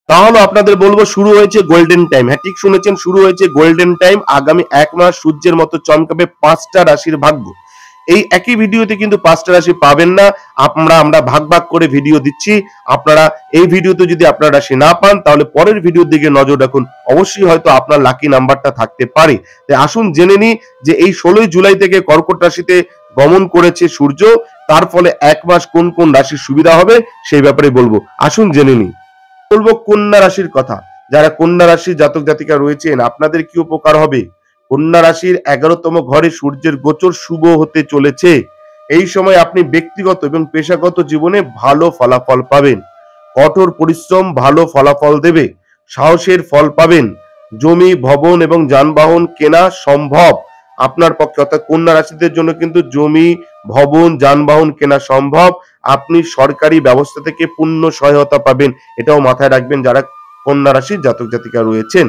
তাহলে আপনাদের বলবো শুরু হয়েছে গোল্ডেন টাইম। হ্যাঁ, ঠিক শুনেছেন, শুরু হয়েছে গোল্ডেন টাইম। আগামী 1 মাস সূর্যের মতো চমকাবে 5টা রাশির ভাগ্য। এই একই ভিডিওতে কিন্তু 5টা রাশি পাবেন না, আমরা ভাগ ভাগ করে ভিডিও দিচ্ছি। আপনারা এই ভিডিওতে যদি আপনার রাশি না পান তাহলে পরের ভিডিওর দিকে নজর রাখুন, অবশ্যই হয়তো আপনার লাকি নাম্বারটা থাকতে পারে। তাই আসুন জেনে নিই যে এই 16 জুলাই থেকে কর্কট রাশিতে গমন করেছে সূর্য, তার ফলে 1 মাস কোন কোন রাশির সুবিধা হবে সেই ব্যাপারে বলবো। আসুন জেনে নিই। বলবো কন্যা রাশির কথা। যারা কন্যা রাশির জাতক জাতিকা রয়েছেন আপনাদের কি উপকার হবে? কন্যা রাশির 11তম ঘরে সূর্যের গোচর শুভ হতে চলেছে। এই সময় আপনি ব্যক্তিগত এবং পেশাগত জীবনে ভালো ফলাফল পাবেন। কঠোর পরিশ্রম ভালো ফলাফল দেবে। সাহসের ফল পাবেন। জমি, ভবন এবং যানবাহন কেনা সম্ভব আপনার পক্ষে। অর্থাৎ কন্যা রাশিদের জন্য কিন্তু জমি, ভবন, যানবাহন কেনা সম্ভব। আপনি সরকারি ব্যবস্থা থেকে পূর্ণ সহায়তা পাবেন, এটাও মাথায় রাখবেন যারা কন্যা রাশির জাতক জাতিকা রয়েছেন।